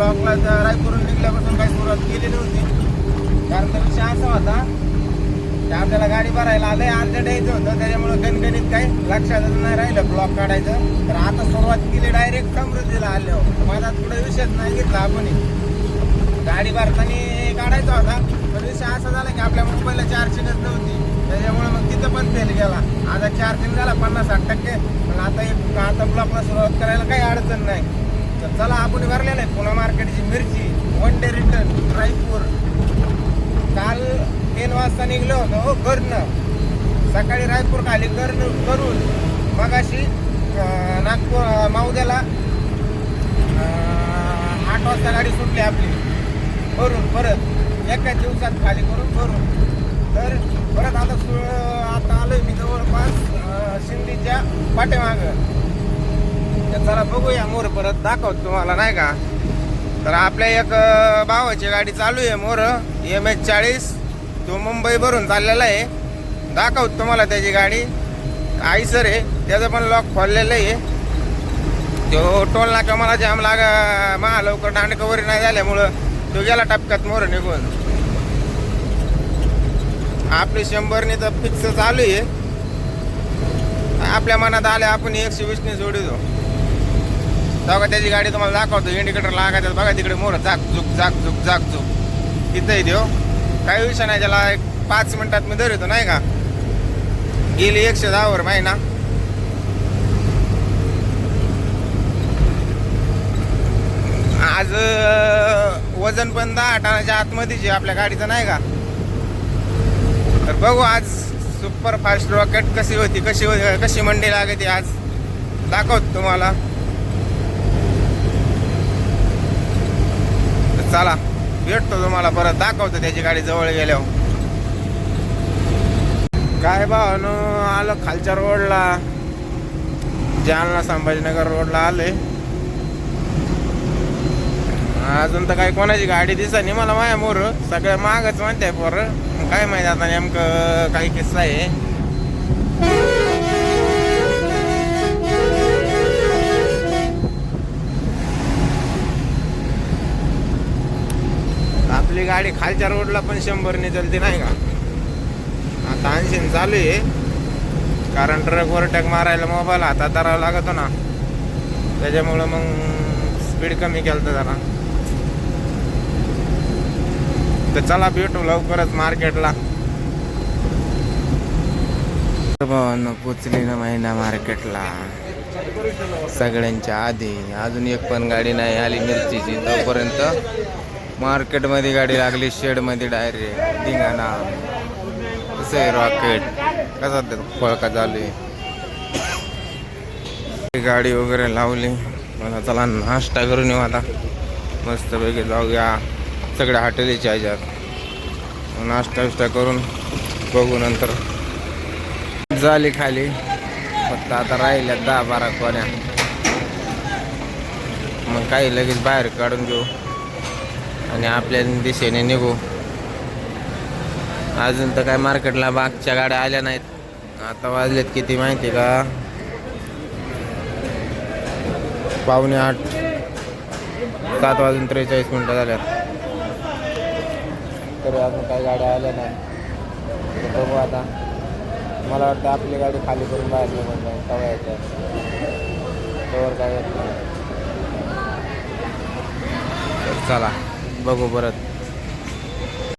ब्लॉकला रायपूरून निघल्यापासून काही सुरुवात केली नव्हती. कारण तर विषय असा होता की आपल्याला गाडी भरायला आलंय अर्जंट यायचं होतं, त्याच्यामुळे गणगणित काही लक्षातच नाही राहिलं ब्लॉक काढायचं. तर आता सुरुवात केली डायरेक्ट समृद्धीला आल्यावर. माझा पुढे विषयच नाही घेतला आपण. गाडी भरताना काढायचा होता पण विषय असा झाला की आपल्या मोबाईलला चार्जिंगच नव्हती, त्याच्यामुळे मग तिथं पण फेल गेला. आता चार्जिंग झाला 50-60%. पण आता ब्लॉकला सुरुवात करायला काही अडचण नाही. तर चला आपण भरलेलं आहे पुणे मार्केटची मिरची. 1 डे रिटर्न रायपूर. काल 3 वाजता निघलो होतो घरनं. सकाळी रायपूर खाली करून मगाशी नागपूर माऊद्याला 8 वाजता गाडी सुटली आपली करून परत एका दिवसात खाली करून. तर परत आता आलोय मी जवळपास शिंदीच्या पाठीमागं. तर चला बघूया मोर परत दाखवतो तुम्हाला नाही का. तर आपल्या एक भावाची गाडी चालू आहे मोर MH40. तो मुंबई भरून चाललेला आहे. दाखवतो तुम्हाला त्याची गाडी. आईसर आहे, त्याचं पण लॉक खोललेलं आहे. तो टोल नाका मला जाम लवकर दांडकवरी नाही झाल्यामुळं तो गेला टपक्यात मोर निघून. आपली 100 तर फिक्स चालू आहे. आपल्या मनात आले आपण 120 जोडीतो. तेव्हा त्याची गाडी तुम्हाला दाखवतो. इंडिकेटर लागायचं बघा तिकडे मोर जाक झुक तिथंही देऊ. काही विषय नाही, त्याला एक 5 मिनिटात मी धरतो नाही का. गेली 110 वर महिना. आज वजन पण 10 टनाच्या आतमध्येच आहे आपल्या गाडीचं नाही का. तर बघू आज सुपर फास्ट रॉकेट कशी मंडी लागते आज दाखवतो तुम्हाला. तर चला भेटतो तुम्हाला परत दाखवतो त्याची गाडी जवळ गेल्यावर. काय भावानो आलं खालच्या रोडला, जालना संभाजीनगर रोडला आले. अजून तर काही कोणाची गाडी दिसत नाही मला. माया मोर सगळं मागच म्हणते पोरं. काय माहिती आता नेमकं काही किस्सा आहे. आपली गाडी खालच्या रोडला पण 100 चलते नाही का. आता 80 चालू आहे कारण ट्रक ओव्हरटेक मारायला मोबाईल हातात धरावा लागतो ना, त्याच्यामुळं मग स्पीड कमी केलं जरा. तर चला भेटू लवकरच मार्केटला. भावांना पोचली ना महिना मार्केटला सगळ्यांच्या आधी. अजून एक पण गाडी नाही आली मिरचीची. तोपर्यंत मार्केटमध्ये गाडी लागली शेडमध्ये डायरेक्ट धिंगाणा. कसं आहे रॉकेट कसा फळका चालू आहे. गाडी वगैरे लावली. मला चला नाश्ता करून येऊ आता. मस्तपैकी जाऊया सगळ्या हॉटेलीच्या ह्याच्यात नाश्ता करून बघू. नंतर झाली खाली. फक्त आता राहिल्या 10-12 कोण्या. मग काही लगेच बाहेर काढून घेऊ आणि आपल्या दिशेने निघू. अजून तर काय मार्केटला बागच्या गाड्या आल्या नाहीत. आता वाजलेत किती माहिती का, 7:45. 7:43 झाल्यात तरी अजून काही गाड्या आल्या नाही. बघू आता. मला वाटतं आपली गाडी खाली करून बाहेर निघून जाईल तवा यायच्या काय येत नाही. चला बघू परत.